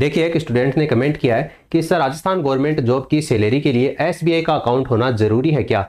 देखिए, एक स्टूडेंट ने कमेंट किया है कि सर, राजस्थान गवर्नमेंट जॉब की सैलरी के लिए एसबीआई का अकाउंट होना जरूरी है क्या,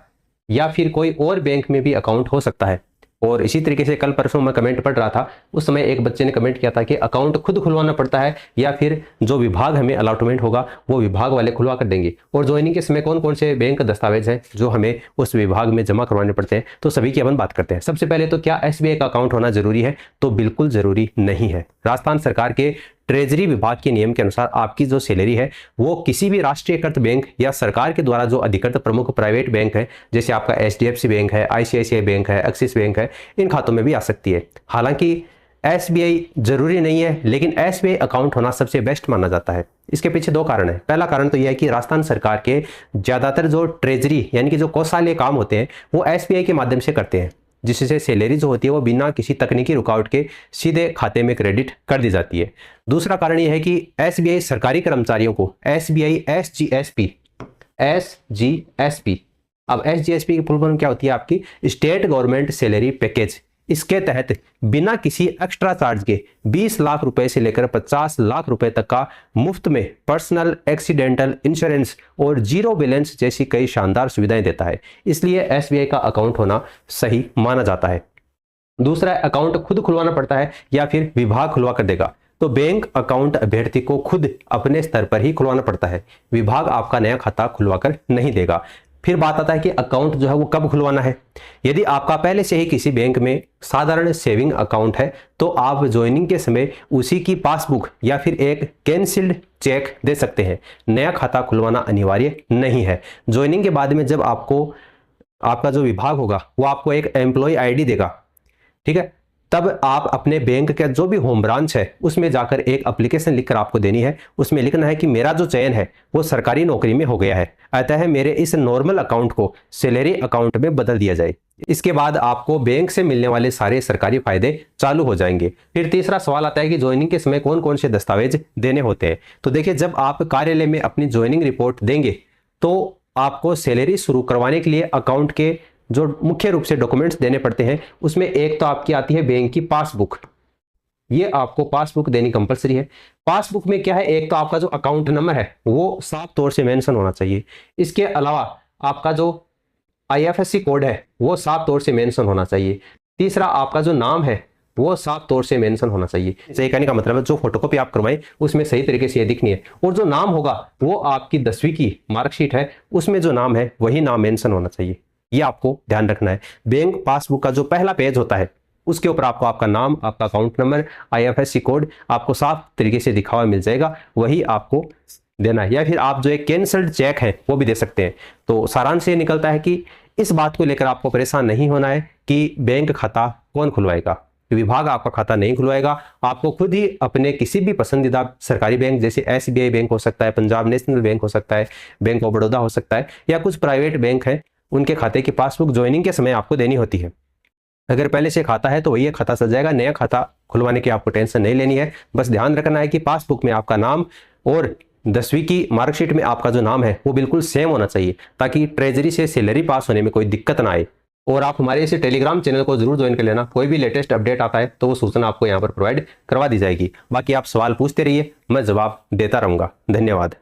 या फिर कोई और बैंक में भी अकाउंट हो सकता है। और इसी तरीके से कल परसों मैं कमेंट पढ़ रहा था, उस समय एक बच्चे ने कमेंट किया था कि अकाउंट खुद खुलवाना पड़ता है या फिर जो विभाग हमें अलॉटमेंट होगा वो विभाग वाले खुलवा कर देंगे, और ज्वाइनिंग के समय कौन कौन से बैंक दस्तावेज हैं जो हमें उस विभाग में जमा करवाने पड़ते हैं। तो सभी की अपन बात करते हैं। सबसे पहले तो क्या एसबीआई का अकाउंट होना जरूरी है? तो बिल्कुल जरूरी नहीं है। राजस्थान सरकार के ट्रेजरी विभाग के नियम के अनुसार आपकी जो सैलरी है वो किसी भी राष्ट्रीयकृत बैंक या सरकार के द्वारा जो अधिकृत प्रमुख प्राइवेट बैंक है, जैसे आपका एचडीएफसी बैंक है, आईसीआईसीआई बैंक है, एक्सिस बैंक है, इन खातों में भी आ सकती है। हालांकि एसबीआई जरूरी नहीं है, लेकिन एसबीआई अकाउंट होना सबसे बेस्ट माना जाता है। इसके पीछे दो कारण है। पहला कारण तो यह है कि राजस्थान सरकार के ज्यादातर जो ट्रेजरी यानी कि जो कोषालय काम होते हैं वो एसबीआई के माध्यम से करते हैं, जिससे सैलरी जो होती है वो बिना किसी तकनीकी रुकावट के सीधे खाते में क्रेडिट कर दी जाती है। दूसरा कारण यह है कि एसबीआई सरकारी कर्मचारियों को एसबीआई एसजीएसपी, अब एसजीएसपी की फुल फॉर्म क्या होती है? आपकी स्टेट गवर्नमेंट सैलरी पैकेज। इसके तहत बिना किसी एक्स्ट्रा चार्ज के 20 लाख रुपए से लेकर 50 लाख रुपए तक का मुफ्त में पर्सनल एक्सीडेंटल इंश्योरेंस और जीरो बैलेंस जैसी कई शानदार सुविधाएं देता है। इसलिए एसबीआई का अकाउंट होना सही माना जाता है। दूसरा, अकाउंट खुद खुलवाना पड़ता है या फिर विभाग खुलवा कर देगा? तो बैंक अकाउंट अभ्यर्थी को खुद अपने स्तर पर ही खुलवाना पड़ता है, विभाग आपका नया खाता खुलवा कर नहीं देगा। फिर बात आता है कि अकाउंट जो है वो कब खुलवाना है। यदि आपका पहले से ही किसी बैंक में साधारण सेविंग अकाउंट है तो आप ज्वाइनिंग के समय उसी की पासबुक या फिर एक कैंसिल्ड चेक दे सकते हैं। नया खाता खुलवाना अनिवार्य नहीं है। ज्वाइनिंग के बाद में जब आपका जो विभाग होगा वो आपको एक एम्प्लॉय आईडी देगा, ठीक है, तब आप अपने बैंक का जो भी होम ब्रांच है उसमें जाकर एक एप्लीकेशन लिखकर आपको देनी है। उसमें लिखना है कि मेरा जो चयन है वो सरकारी नौकरी में हो गया है, अतः मेरे इस नॉर्मल अकाउंट को सैलरी अकाउंट में बदल दिया जाए। इसके बाद आपको बैंक से मिलने वाले सारे सरकारी फायदे चालू हो जाएंगे। फिर तीसरा सवाल आता है कि ज्वाइनिंग के समय कौन कौन से दस्तावेज देने होते हैं। तो देखिए, जब आप कार्यालय में अपनी ज्वाइनिंग रिपोर्ट देंगे तो आपको सैलरी शुरू करवाने के लिए अकाउंट के जो मुख्य रूप से डॉक्यूमेंट्स देने पड़ते हैं उसमें एक तो आपकी आती है बैंक की पासबुक। ये आपको पासबुक देनी कंपलसरी है। पासबुक में क्या है, एक तो आपका जो अकाउंट नंबर है वो साफ तौर से मेंशन होना चाहिए। इसके अलावा आपका जो आईएफएससी कोड है वो साफ तौर से मेंशन होना चाहिए। तीसरा, आपका जो नाम है वो साफ तौर से मेंशन होना चाहिए। सही कहने का मतलब है जो फोटोकॉपी आप करवाएं उसमें सही तरीके से ये दिखनी है, और जो नाम होगा वो आपकी 10वीं की मार्कशीट है उसमें जो नाम है वही नाम मेंशन होना चाहिए। ये आपको ध्यान रखना है। बैंक पासबुक का जो पहला पेज होता है उसके ऊपर आपको आपका नाम, आपका अकाउंट नंबर, आईएफएससी कोड आपको साफ तरीके से दिखा हुआ मिल जाएगा, वही आपको देना है। या फिर आप जो एक कैंसल्ड चेक है वो भी दे सकते हैं। तो सारांश ये निकलता है कि इस बात को लेकर आपको परेशान नहीं होना है कि बैंक खाता कौन खुलवाएगा। विभाग आपका खाता नहीं खुलवाएगा, आपको खुद ही अपने किसी भी पसंदीदा सरकारी बैंक, जैसे एसबीआई बैंक हो सकता है, पंजाब नेशनल बैंक हो सकता है, बैंक ऑफ बड़ौदा हो सकता है, या कुछ प्राइवेट बैंक है, उनके खाते की पासबुक ज्वाइनिंग के समय आपको देनी होती है। अगर पहले से खाता है तो वही खाता सज जाएगा। नया खाता खुलवाने की आपको टेंशन नहीं लेनी है। बस ध्यान रखना है कि पासबुक में आपका नाम और 10वीं की मार्कशीट में आपका जो नाम है वो बिल्कुल सेम होना चाहिए, ताकि ट्रेजरी से सैलरी पास होने में कोई दिक्कत ना आए। और आप हमारे इसे टेलीग्राम चैनल को जरूर ज्वाइन कर लेना। कोई भी लेटेस्ट अपडेट आता है तो वो सूचना आपको यहाँ पर प्रोवाइड करवा दी जाएगी। बाकी आप सवाल पूछते रहिए, मैं जवाब देता रहूँगा। धन्यवाद।